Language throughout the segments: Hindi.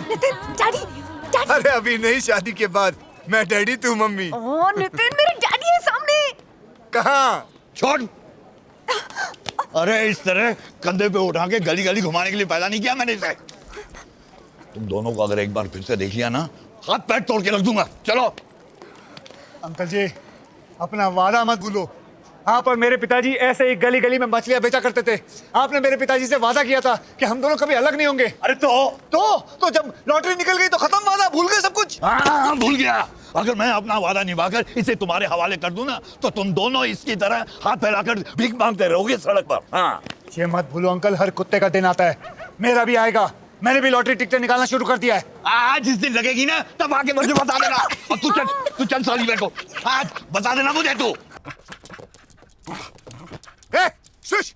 Nitin, daddy, daddy. अरे अभी नहीं, शादी के बाद मैं डैडी तू मम्मी। ओह नितिन, मेरे डैडी है सामने। कहाँ? छोड़। अरे इस तरह कंधे पे उठा के गली गली घुमाने के लिए पैदा नहीं किया मैंने इसे। तुम दोनों को अगर एक बार फिर से देख लिया ना, हाथ पैर तोड़ के रख दूंगा। चलो। अंकल जी, अपना वादा मत भूलो। आप और मेरे पिताजी ऐसे ही गली गली में मछलियां बेचा करते थे। आपने मेरे पिताजी से वादा किया था कि हम दोनों कभी अलग नहीं होंगे। अरे तो जब लॉटरी निकल गई तो खत्म वादा, भूल गए सब कुछ। हाँ, भूल गया। अगर मैं अपना वादा निभाकर इसे तुम्हारे हवाले कर दूं ना, तो तुम दोनों इसकी तरह हाथ फैलाकर भीख मांगते रहोगे सड़क पर। हाँ, ये मत भूलो अंकल, हर कुत्ते का दिन आता है, मेरा भी आएगा। मैंने भी लॉटरी टिकट निकालना शुरू कर दिया है। आज जिस दिन लगेगी ना, तब आके मुझे बता देना। और तू चल साली मेरे को आज बता देना मुझे तू। शुश!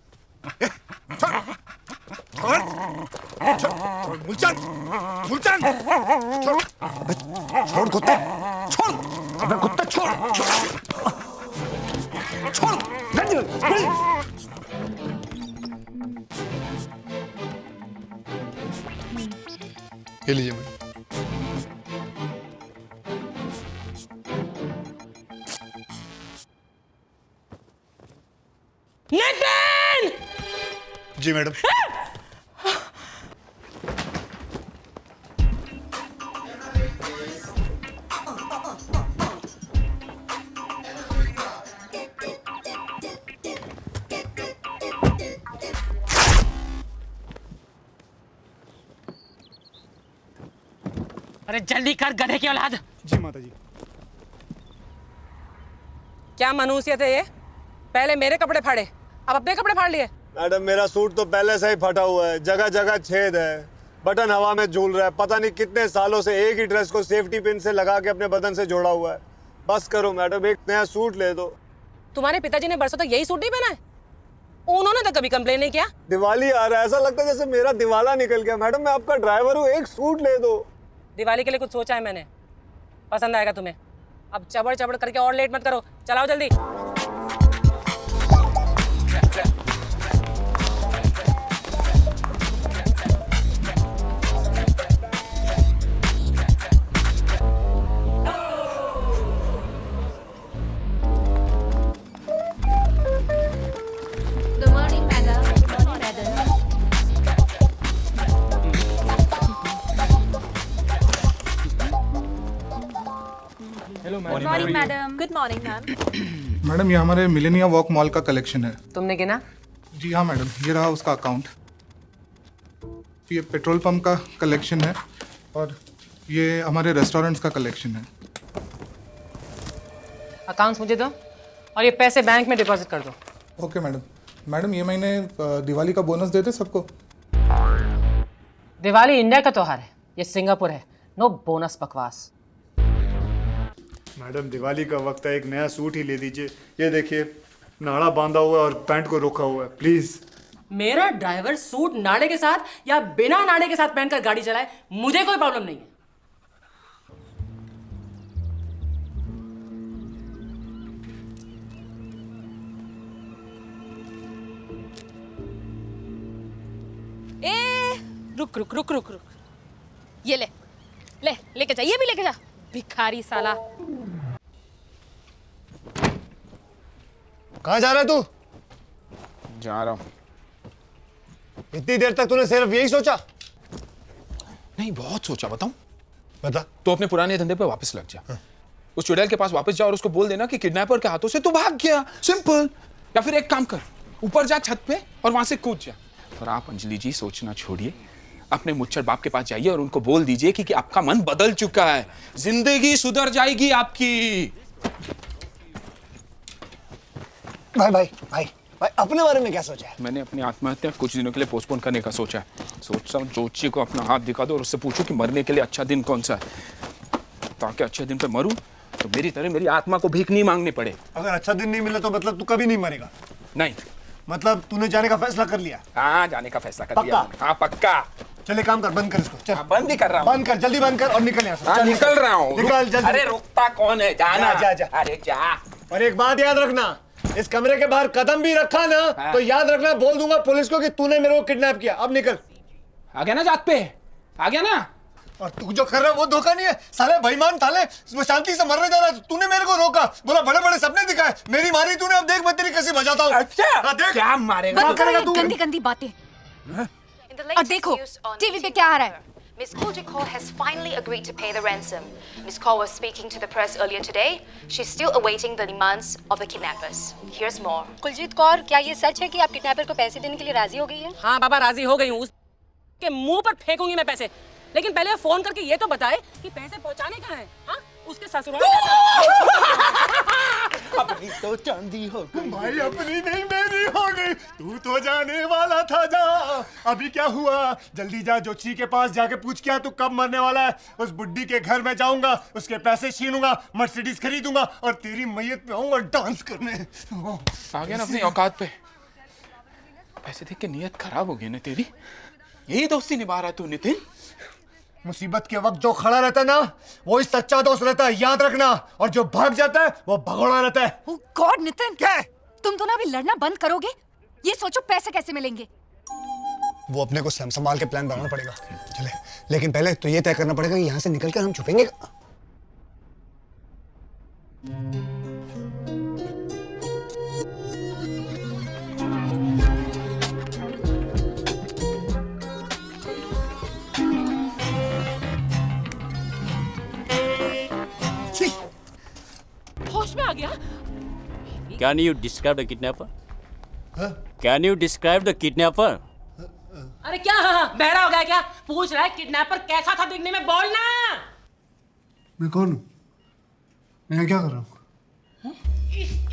छोड़ मूलचंद, छोड़ कुत्ते, छोड़, अबे कुत्ते छोड़, ये लीजिए मैडम। नितिन! जी मैडम। अरे जल्दी कर गधे की औलाद। जी माता जी। क्या मनुष्यत है ये? पहले मेरे कपड़े फाड़े, अब अपने कपड़े फाड़ लिए। मैडम मेरा सूट तो पहले से ही फटा हुआ है, जगह जगह छेद है, बटन हवा में झूल रहा है। पता नहीं कितने सालों से एक ही ड्रेस को सेफ्टी पिन से लगा के अपने बदन से जोड़ा हुआ है। बस करो मैडम, एक नया सूट ले दो। तुम्हारे पिताजी ने बरसों तक यही सूट नहीं पहना है? उन्होंने तो कभी कंप्लेन नहीं किया। दिवाली आ रहा है, ऐसा लगता है जैसे मेरा दिवाला निकल गया। मैडम मैं आपका ड्राइवर हूँ, एक सूट ले दो। दिवाली के लिए कुछ सोचा है मैंने, पसंद आएगा तुम्हें। अब चबड़ चबड़ करके और लेट मत करो, चलाओ जल्दी। Good morning, madam. Good morning, madam. Hello Good morning, madam. Good morning, ma'am. Madam, ये हमारे मिलेनिया वॉक मॉल का कलेक्शन है। तुमने गिना? जी हाँ मैडम, ये रहा उसका अकाउंट। ये पेट्रोल पंप का कलेक्शन है और ये हमारे रेस्टोरेंट्स का कलेक्शन है। अकाउंट्स मुझे दो और ये पैसे बैंक में डिपॉजिट कर दो। Okay madam. मैडम, ये महीने दिवाली का बोनस देते सबको। दिवाली इंडिया का त्योहार है, ये सिंगापुर है। नो बोनस बकवास। मैडम दिवाली का वक्त है, एक नया सूट ही ले दीजिए। ये देखिए नाड़ा बांधा हुआ है और पैंट को रोका हुआ है, प्लीज। मेरा ड्राइवर सूट नाड़े के साथ या बिना नाड़े के साथ पहनकर गाड़ी चलाए, मुझे कोई प्रॉब्लम नहीं है। रुक रुक रुक रुक रुक, ये ले ले लेके जा, ये भी लेके जा, भिखारी साला। कहाँ जा रहा है तू? जा रहा हूँ। इतनी देर तक तूने सिर्फ यही सोचा? नहीं, बहुत सोचा। बताऊं? बता। तो अपने पुराने धंधे पे वापस लग जा। उस चुड़ैल के पास वापस जा और उसको बोल देना कि किडनैपर के हाथों से तू भाग गया। सिंपल। या फिर एक काम कर, ऊपर जा छत पे और वहां से कूद जा। और आप अंजलि जी सोचना छोड़िए, अपने मुच्चर बाप के पास जाइए और उनको बोल दीजिए कि आपका मन बदल चुका है, जिंदगी सुधर जाएगी आपकी। भाई भाई भाई भाई अपने बारे में क्या सोचा है? मैंने अपनी आत्महत्या कुछ दिनों के लिए पोस्टपोन करने का सोचा है। सोचता हूँ जोशी को अपना हाथ दिखा दो और उससे पूछो कि मरने के लिए अच्छा दिन कौन सा है, ताकि अच्छे दिन पे मरूं तो मेरी तरह मेरी आत्मा को भीख नहीं मांगनी पड़े। अगर अच्छा दिन नहीं मिला तो मतलब तू कभी नहीं मरेगा? नहीं। मतलब तूने जाने का फैसला कर लिया? हाँ, जाने का फैसला कर लिया। हाँ पक्का। चल एक काम कर, बंद कर इसको। चल बंद ही कर रहा हूँ। बंद कर, जल्दी बंद कर और निकल यहाँ से। हाँ, निकल रहा हूँ। निकल जल्दी। अरे रुकता कौन है, जाना। जा, जा। अरे जा। और एक बात याद रखना, इस कमरे के बाहर कदम भी रखा ना तो याद रखना, बोल दूंगा पुलिस को कि तूने मेरे को किडनैप किया। अब निकल। आ गया ना जात पे, आ गया ना। और तू जो कर रहा है वो धोखा नहीं है साले बेईमान ताले, वो शांति से मरने जा रहा है, तूने मेरे को रोका, बोला बड़े बड़े सपने दिखाए, मेरी मारी तूने, अब देख मैं तेरी कैसे बजाता हूँ। अच्छा देख क्या मारेगा? बंद करो ये गंदी गंदी बातें। और देखो टीवी पे क्या आ रहा है। Miss Kojiko has finally agreed to pay the ransom. Miss Kaur was speaking to the press earlier today. She's still awaiting the demands of the kidnappers. Here's more. Kuljeet Kaur, क्या ये सच है कि आप किडनैपर को पैसे देने के लिए राजी हो गई हैं? हाँ बाबा राजी हो गई हूँ, उसके मुंह पर फेंकूंगी मैं पैसे, लेकिन पहले फोन करके ये तो बताए कि पैसे पहुंचाने कहाँ हैं? हाँ उसके ससुराल अपनी तो चांदी हो गई भाई, अपनी नहीं मेरी हो गई, तू तो जाने वाला था जा, अभी क्या हुआ? जल्दी जा जोशी के पास जाके पूछ क्या तू कब मरने वाला है। उस बुड्ढी के घर में जाऊंगा, उसके पैसे छीनूंगा, मर्सिडीज खरीदूंगा और तेरी मैयत पे आऊंगा डांस करने। आ गया ना अपनी औकात पे। पैसे देख के नीयत खराब हो गई ना तेरी। यही दोस्ती निभा रहा तू नितिन? मुसीबत के वक्त जो खड़ा रहता है ना, वो ही सच्चा दोस्त रहता है, याद रखना। और जो भाग जाता है वो भगोड़ा रहता है। ओह गॉड नितिन, क्या? तुम तो ना अभी लड़ना बंद करोगे? ये सोचो पैसे कैसे मिलेंगे। वो अपने को संभाल के प्लान बनाना पड़ेगा। चले, लेकिन पहले तो ये तय करना पड़ेगा कि यहाँ से निकलकर हम छुपेंगे। होश में आ गया। Can you describe the kidnapper? Can you describe the kidnapper? अरे क्या बहरा हो गया क्या? पूछ रहा है किडनैपर कैसा था दिखने में, बोलना। मैं कौन हूँ? मैं क्या कर रहा हूँ?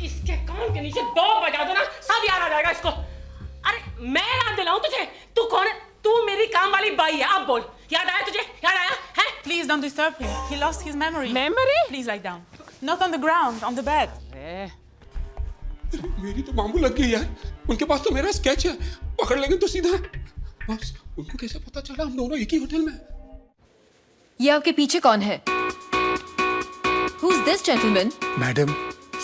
इसके कान के नीचे दो बजा दो ना, सब याद आ जाएगा इसको। अरे मैं याद दिलाऊं तुझे? तू कौन है? तू मेरी काम वाली बाई है, अब बोल। याद आया तुझे? याद आया है? Please don't disturb him. He lost his memory. Memory? Please lie down. Not on the ground, on the bed. मेरी तो मामू लग गई यार। उनके पास तो मेरा स्केच है, पकड़ लेंगे तो सीधा। बस उनको कैसे पता चला हम दोनों एक ही होटल में? ये आपके पीछे कौन है? Who's this gentleman? मैडम,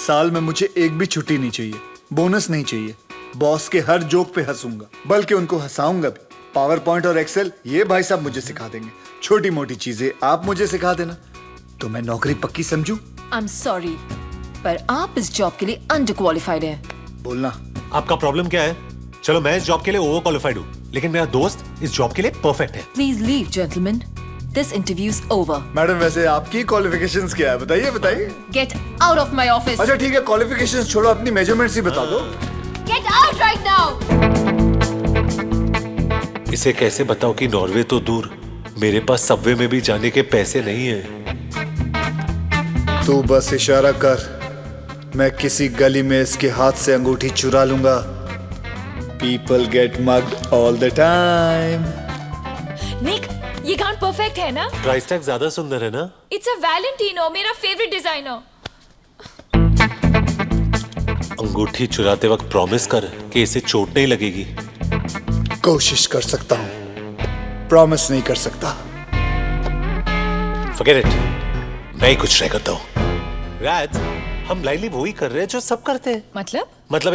साल में मुझे एक भी छुट्टी नहीं चाहिए, बोनस नहीं चाहिए। बॉस के हर जोक पे हंसूंगा, बल्कि उनको हंसाऊंगा भी। पावर पॉइंट और एक्सेल ये भाई साहब मुझे सिखा देंगे। छोटी मोटी चीजें आप मुझे सिखा देना, तो मैं नौकरी पक्की समझूं। I'm sorry, पर आप इस जॉब के लिए अंडर क्वालिफाइड हैं। बोलना। आपका प्रॉब्लम क्या है? चलो मैं इस जॉब के लिए ओवर क्वालिफाइड हूँ, लेकिन मेरा दोस्त इस जॉब के लिए परफेक्ट है। Please leave, gentlemen. This interview is over. Madam वैसे आपकी क्वालिफिकेशंस क्या है? बताइए बताइए। Get out of my office. अच्छा ठीक है, क्वालिफिकेशंस छोड़ो, अपनी मेजरमेंट्स ही बता दो। Get out right now. इसे कैसे बताओ कि नॉर्वे तो दूर, मेरे पास सबवे में भी जाने के पैसे नहीं है। तू बस इशारा कर, मैं किसी गली में इसके हाथ से अंगूठी चुरा लूंगा। People get mugged all the time. Nick, ये गाउन परफेक्ट है ना? प्राइस टैग ज्यादा सुंदर है ना? It's a Valentino, मेरा फेवरेट डिजाइनर। अंगूठी चुराते वक्त प्रॉमिस कर कि इसे चोट नहीं लगेगी। कोशिश कर सकता हूँ, प्रॉमिस नहीं कर सकता। Forget it, मैं ही कुछ ट्राई करता हूँ। राज, हम लाइनली वही कर रहे हैं जो सब करते हैं। मतलब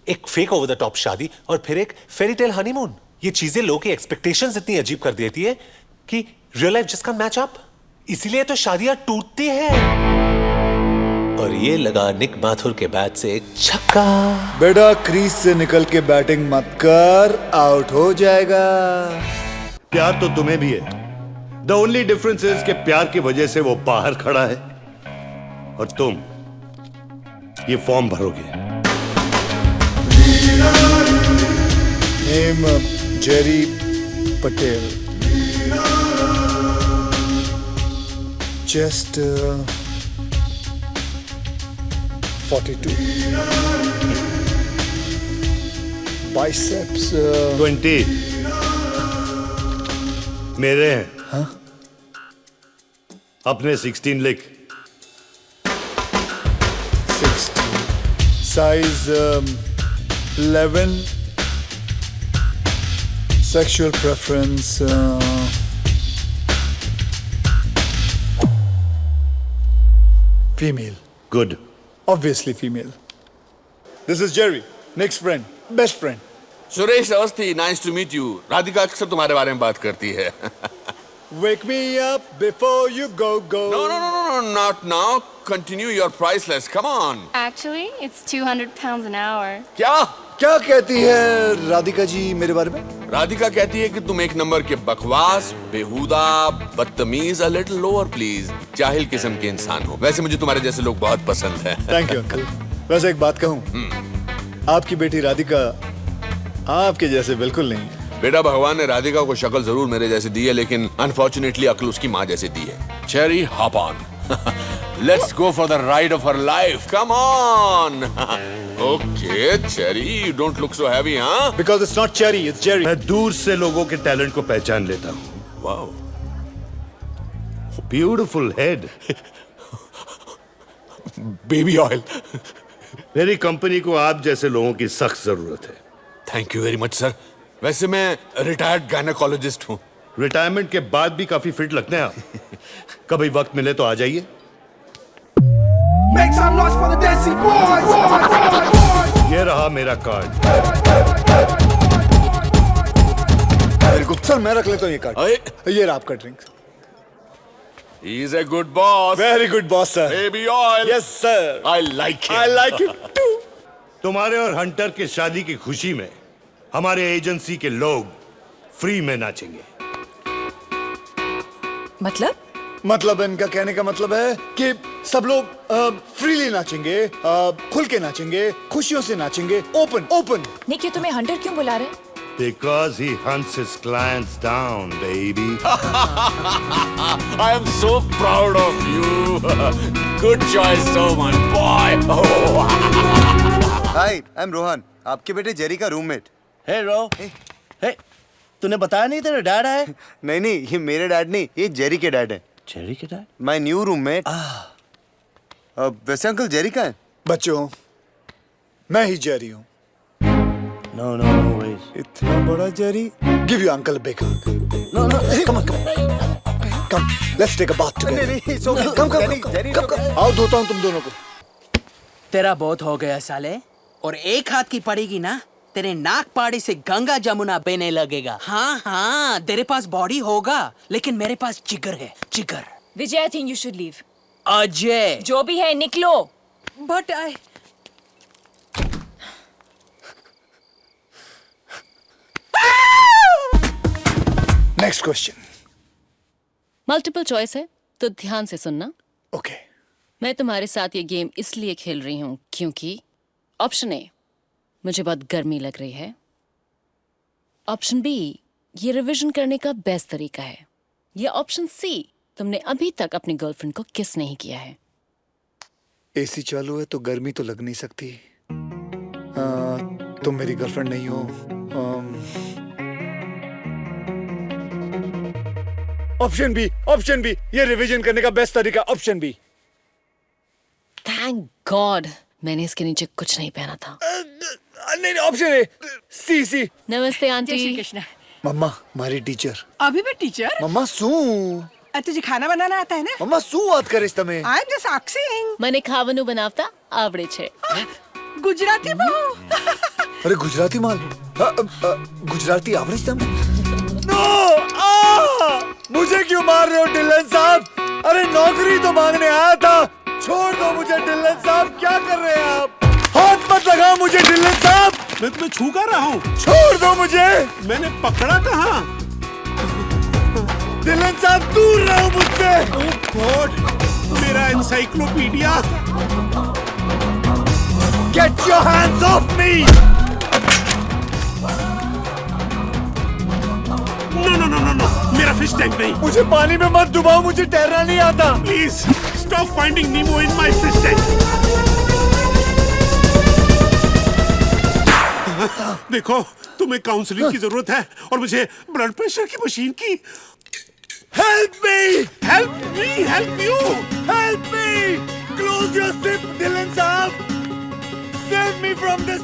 एक फेक ओवर द टॉप शादी और फिर एक फेरी टेल हनीमून। ये चीजें लोगों की एक्सपेक्टेशंस इतनी अजीब कर देती है कि रियल लाइफ जिसका मैच अप, इसीलिए तो शादियां टूटती हैं। और ये लगा निक माथुर के बैट से एक छक्का। बेटा क्रीज से निकल के बैटिंग मत कर, आउट हो जाएगा। प्यार तो तुम्हें भी है। द ओनली डिफरेंस इज कि प्यार की वजह से वो बाहर खड़ा है और तुम ये फॉर्म भरोगे। Name Jerry Patel. Just 42. Biceps 20 मेरे हैं। हाँ? अपने 16 लिख। 16. Size 11. Sexual preference female. Good. Obviously female. This is Jerry, Nick's friend, best friend. Suresh Awasthi, nice to meet you. Radhika अक्सर तुम्हारे बारे में बात करती है। wake me up before you go. No, not now. Continue your priceless. Come on. Actually, it's 200 pounds an hour. क्या कहती है राधिका जी मेरे बारे में? राधिका कहती है कि तुम एक नंबर के बकवास, बेहुदा, बदतमीज, a little lower please, जाहिल किस्म के इंसान हो। वैसे मुझे तुम्हारे जैसे लोग बहुत पसंद हैं। Thank you uncle. वैसे एक बात कहूँ, आपकी बेटी राधिका आपके जैसे बिल्कुल नहीं है। बेटा, भगवान ने राधिका को शक्ल जरूर मेरे जैसे दी है, लेकिन अनफॉर्चुनेटली अक्ल उसकी माँ जैसे दी है। Cherry, hop on. Let's go for the ride of her life. Come on. Okay, Cherry, you don't look so heavy, huh? Because it's not Cherry, it's Jerry. मैं दूर से लोगों के टैलेंट को पहचान लेता हूँ। Wow. Beautiful head. Baby oil. मेरी कंपनी को आप जैसे लोगों की सख्त जरूरत है। Thank you very much, sir. वैसे मैं रिटायर्ड गायनेकोलॉजिस्ट हूँ। रिटायरमेंट के बाद भी काफी फिट लगते हैं आप। कभी वक्त मिले तो आ जाइए। Make some noise for the dancing boys. ये रहा मेरा कार्ड। वेरी गुड सर, मैं रख लेता हूँ ये कार्ड। ये रहा आपका drink. He's a good boss. Very good boss, sir. Baby oil. Yes, sir. I like him. I like him too. तुम्हारे और हंटर के शादी की खुशी में हमारे एजेंसी के लोग फ्री में नाचेंगे। मतलब इनका कहने का मतलब है कि सब लोग फ्रीली नाचेंगे, खुल के नाचेंगे, खुशियों से नाचेंगे, ओपन। निक, ये तुम्हें हंटर क्यों बुला रहे? Because he hunts his clients down, baby. I am so proud of you. Good choice, Soman, boy. Hi, I am Rohan, आपके बेटे जेरी का रूममेट। हे रो, हे, तूने बताया नहीं तेरा डैड है? नहीं, ये मेरे डैड नहीं, ये जेरी के डैड है। जेरी के डैड? My new roommate. वैसे अंकल जेरी का है? बच्चों, मैं ही जेरी हूँ। No, wait. इतना बड़ा Jerry? Give your uncle a big hug. No. Come, let's take a bath together. नहीं, it's okay. Come. आओ, धोता हूँ तुम दोनों को। तेरा बहुत हो गया साले, और एक हाथ की पड़ेगी ना, तेरे नाक पाड़ी से गंगा जमुना बहने लगेगा। हाँ, तेरे पास बॉडी होगा, लेकिन मेरे पास जिगर है, जिगर। विजय, I think you should leave. Ajay, जो भी है, निकलो। But I... Next question. Multiple choice है, तो ध्यान से सुनना। Okay. मैं तुम्हारे साथ ये गेम इसलिए खेल रही हूँ क्योंकि ऑप्शन ए, मुझे बहुत गर्मी लग रही है। ऑप्शन बी, ये रिवीजन करने का बेस्ट तरीका है। या ऑप्शन सी, तुमने अभी तक अपनी गर्लफ्रेंड को किस नहीं किया है। एसी चालू है तो गर्मी तो लग नहीं सकती। तुम मेरी गर्लफ्रेंड नहीं हो। ऑप्शन बी, ये रिवीजन करने का बेस्ट तरीका, ऑप्शन बी। थैंक गॉड मैंने इसके नीचे कुछ नहीं पहना था। नहीं, ऑप्शन ए, सी। नमस्ते आंटी। श्री कृष्ण। मम्मा, हमारी टीचर। अभी भी टीचर? मम्मा सू। तुझे खाना बनाना आता है ना? मम्मा सू बात करे તમે? I am just asking. મને ખાવાનું બનાવતા આવડે છે। गुजराती बहू। अरे गुजराती माल। गुजराती आवड़े तम? नो! मुझे क्यों मार रहे हो डिलन साहब? अरे नौकरी तो मांगने आया था। छोड़ दो मुझे डिलन साहब, क्या कर रहे हैं आप? हाथ मत लगाओ मुझे डिलन साहब। मैं तुम्हें छू कर रहा हूँ। छोड़ दो मुझे। मैंने पकड़ा कहाँ? डिलन साहब दूर रहो मुझसे। ओह गॉड, मेरा encyclopedia. Get your hands off me! No, मेरा फिश टैंक नहीं। मुझे पानी में मत डुबाओ, मुझे तैरना नहीं आता। Please stop finding Nemo in my fish tank. देखो, तुम्हें काउंसलिंग की जरूरत है और मुझे ब्लड प्रेशर की मशीन की। Help me! Help me! Help you! Help me! Close your zip, Dylan साहब. Save me from this